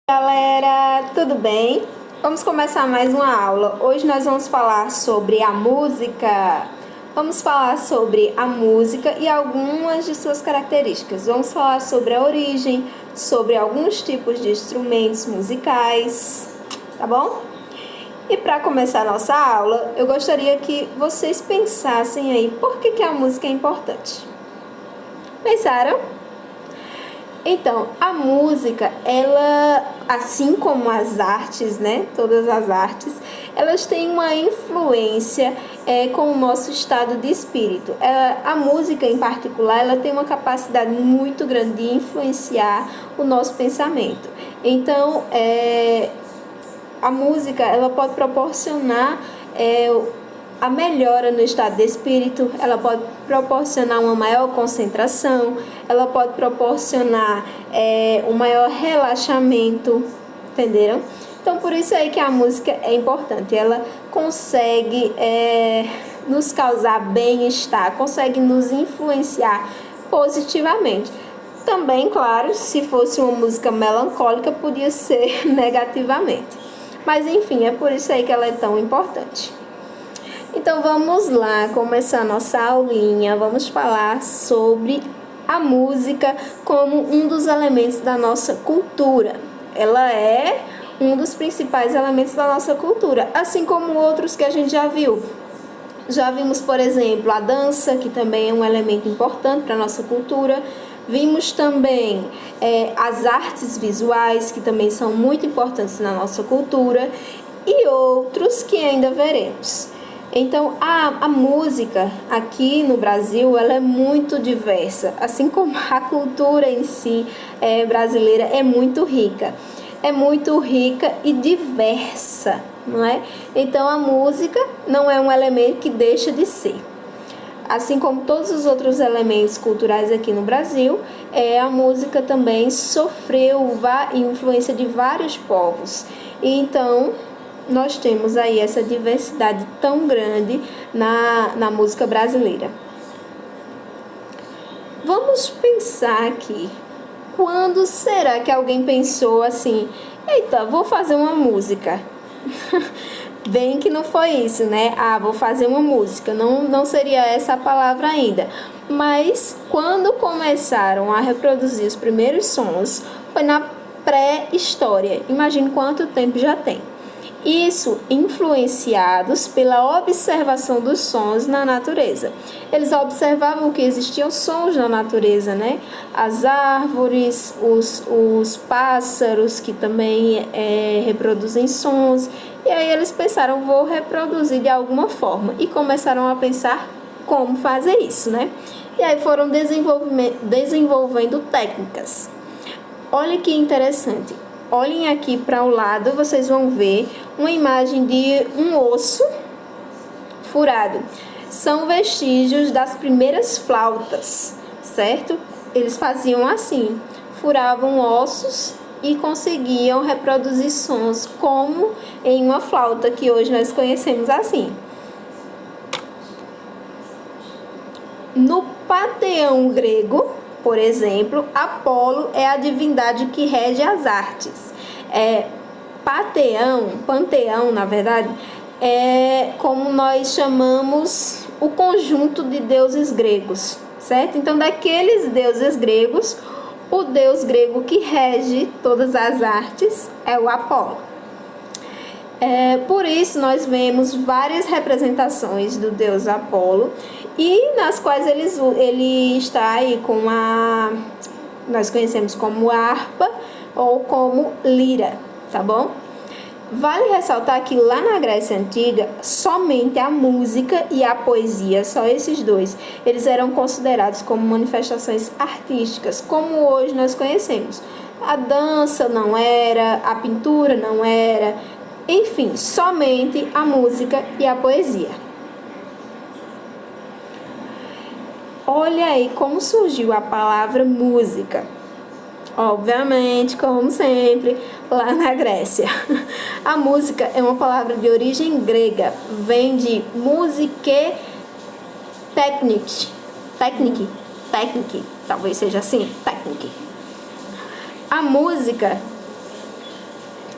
Galera, tudo bem? Vamos começar mais uma aula. Hoje nós vamos falar sobre a música. Vamos falar sobre a música e algumas de suas características. Vamos falar sobre a origem, sobre alguns tipos de instrumentos musicais, tá bom? E para começar a nossa aula, eu gostaria que vocês pensassem aí por que a música é importante. Pensaram? Então, a música, ela, assim como as artes, né, todas as artes, elas têm uma influência com o nosso estado de espírito. A música, em particular, ela tem uma capacidade muito grande de influenciar o nosso pensamento. Então, a música, ela pode proporcionar a melhora no estado de espírito, ela pode proporcionar uma maior concentração, ela pode proporcionar um maior relaxamento, entenderam? Então, por isso aí que a música é importante, ela consegue nos causar bem-estar, consegue nos influenciar positivamente. Também, claro, se fosse uma música melancólica, podia ser negativamente. Mas, enfim, é por isso aí que ela é tão importante. Então vamos lá, começar a nossa aulinha, vamos falar sobre a música como um dos elementos da nossa cultura. Ela é um dos principais elementos da nossa cultura, assim como outros que a gente já viu. Já vimos, por exemplo, a dança, que também é um elemento importante para a nossa cultura. Vimos também as artes visuais, que também são muito importantes na nossa cultura, e outros que ainda veremos. Então, a música aqui no Brasil, ela é muito diversa, assim como a cultura em si brasileira é muito rica. É muito rica e diversa, não é? Então, a música não é um elemento que deixa de ser. Assim como todos os outros elementos culturais aqui no Brasil, a música também sofreu influência de vários povos. E então, nós temos aí essa diversidade tão grande na música brasileira. Vamos pensar aqui, quando será que alguém pensou assim, eita, vou fazer uma música? Bem que não foi isso, né? Vou fazer uma música, não seria essa a palavra ainda. Mas quando começaram a reproduzir os primeiros sons, foi na pré-história. Imagine quanto tempo já tem. Isso influenciados pela observação dos sons na natureza. Eles observavam que existiam sons na natureza, né? As árvores, os pássaros que também reproduzem sons. E aí eles pensaram, vou reproduzir de alguma forma. E começaram a pensar como fazer isso, né? E aí foram desenvolvendo técnicas. Olha que interessante. Olhem aqui para o lado, vocês vão ver uma imagem de um osso furado. São vestígios das primeiras flautas, certo? Eles faziam assim, furavam ossos e conseguiam reproduzir sons como em uma flauta que hoje nós conhecemos assim. No panteão grego, por exemplo, Apolo é a divindade que rege as artes. Panteão, na verdade, é como nós chamamos o conjunto de deuses gregos, certo? Então, daqueles deuses gregos, o deus grego que rege todas as artes é o Apolo. Por isso, nós vemos várias representações do deus Apolo e nas quais ele está aí com nós conhecemos como harpa ou como lira, tá bom? Vale ressaltar que lá na Grécia Antiga, somente a música e a poesia, só esses dois, eles eram considerados como manifestações artísticas, como hoje nós conhecemos. A dança não era, a pintura não era, enfim, somente a música e a poesia. Olha aí como surgiu a palavra música. Obviamente, como sempre, lá na Grécia. A música é uma palavra de origem grega, vem de musique technique, talvez seja assim, technique. A música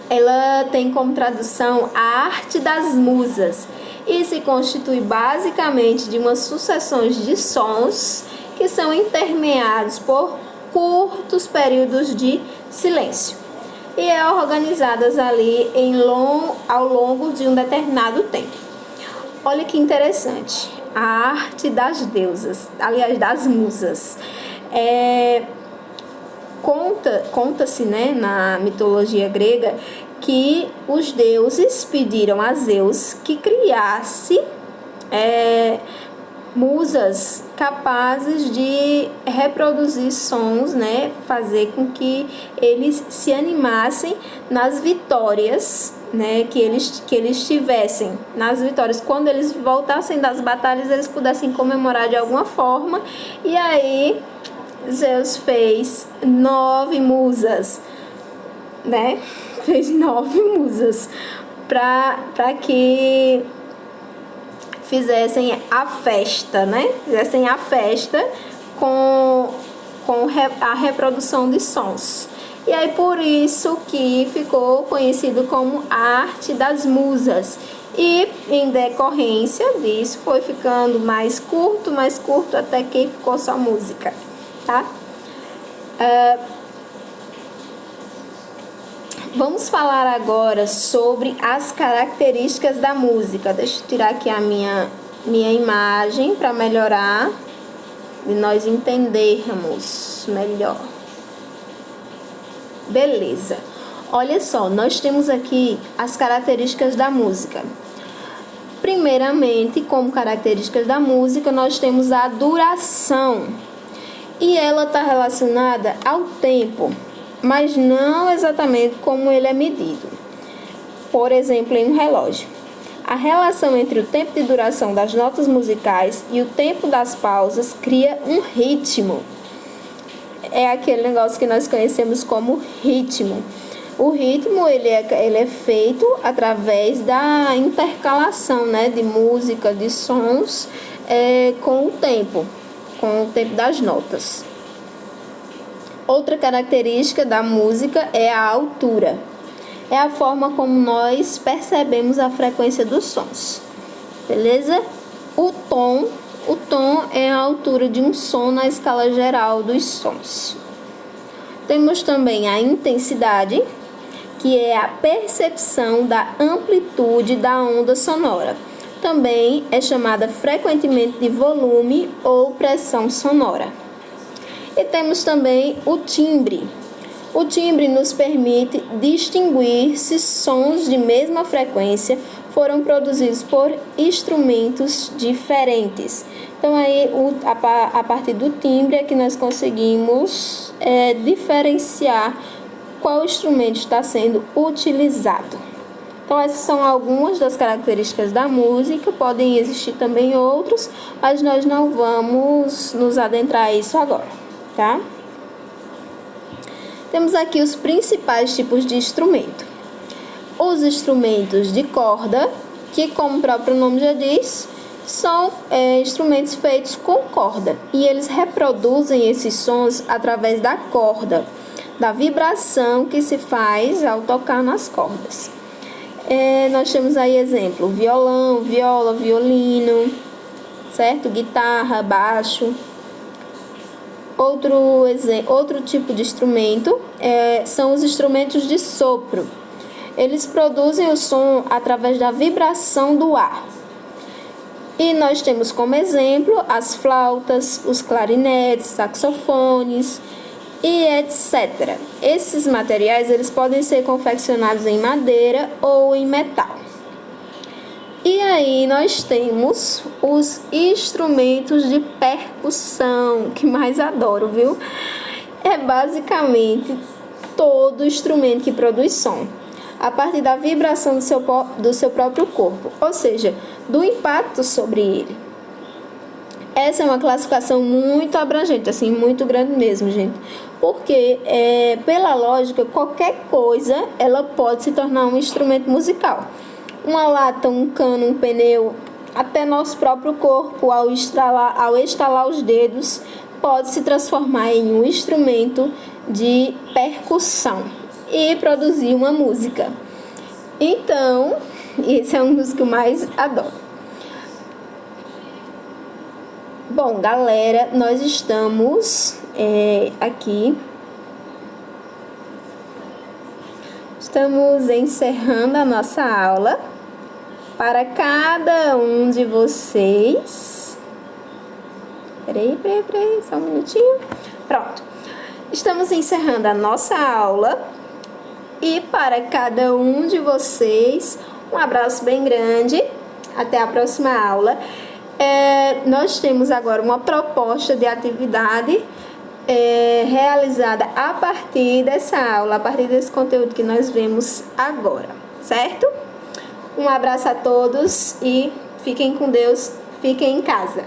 ela tem como tradução a arte das musas e se constitui basicamente de uma sucessão de sons que são intermeados por curtos períodos de silêncio e é organizadas ali ao longo de um determinado tempo. Olha que interessante, a arte das deusas, aliás, das musas. Conta-se, né, na mitologia grega que os deuses pediram a Zeus que criasse musas capazes de reproduzir sons, né, fazer com que eles se animassem nas vitórias, né, que eles tivessem nas vitórias, quando eles voltassem das batalhas, eles pudessem comemorar de alguma forma. E aí Zeus fez 9 musas, né? Fez 9 musas para que fizessem a festa, né? Fizessem a festa com a reprodução de sons. E aí por isso que ficou conhecido como a arte das musas. E em decorrência disso foi ficando mais curto, até que ficou só música, tá? Vamos falar agora sobre as características da música. Deixa eu tirar aqui a minha imagem para melhorar e nós entendermos melhor. Beleza. Olha só, nós temos aqui as características da música. Primeiramente, como características da música, nós temos a duração. E ela está relacionada ao tempo, mas não exatamente como ele é medido. Por exemplo, em um relógio. A relação entre o tempo de duração das notas musicais e o tempo das pausas cria um ritmo. É aquele negócio que nós conhecemos como ritmo. O ritmo ele é feito através da intercalação, né, de música, de sons com o tempo das notas. Outra característica da música é a altura. É a forma como nós percebemos a frequência dos sons. Beleza? O tom é a altura de um som na escala geral dos sons. Temos também a intensidade, que é a percepção da amplitude da onda sonora. Também é chamada frequentemente de volume ou pressão sonora. E temos também o timbre. O timbre nos permite distinguir se sons de mesma frequência foram produzidos por instrumentos diferentes. Então, aí, a partir do timbre é que nós conseguimos diferenciar qual instrumento está sendo utilizado. Então, essas são algumas das características da música, podem existir também outros, mas nós não vamos nos adentrar a isso agora, tá? Temos aqui os principais tipos de instrumento. Os instrumentos de corda, que como o próprio nome já diz, são instrumentos feitos com corda, e eles reproduzem esses sons através da corda, da vibração que se faz ao tocar nas cordas. Nós temos aí exemplo, violão, viola, violino, certo? Guitarra, baixo. Outro tipo de instrumento são os instrumentos de sopro. Eles produzem o som através da vibração do ar. E nós temos como exemplo as flautas, os clarinetes, saxofones e etc. Esses materiais eles podem ser confeccionados em madeira ou em metal. E aí nós temos os instrumentos de percussão, que mais adoro, viu? É basicamente todo instrumento que produz som, a partir da vibração do seu próprio corpo, ou seja, do impacto sobre ele. Essa é uma classificação muito abrangente, assim, muito grande mesmo, gente. Porque, pela lógica, qualquer coisa, ela pode se tornar um instrumento musical. Uma lata, um cano, um pneu, até nosso próprio corpo, ao estalar os dedos, pode se transformar em um instrumento de percussão. e produzir uma música. Então, esse é um dos que eu mais adoro. Bom, galera, nós estamos aqui. Estamos encerrando a nossa aula. Para cada um de vocês. Peraí, só um minutinho. Pronto. Estamos encerrando a nossa aula. E para cada um de vocês, um abraço bem grande. Até a próxima aula. Nós temos agora uma proposta de atividade realizada a partir dessa aula, a partir desse conteúdo que nós vemos agora, certo? Um abraço a todos e fiquem com Deus, fiquem em casa.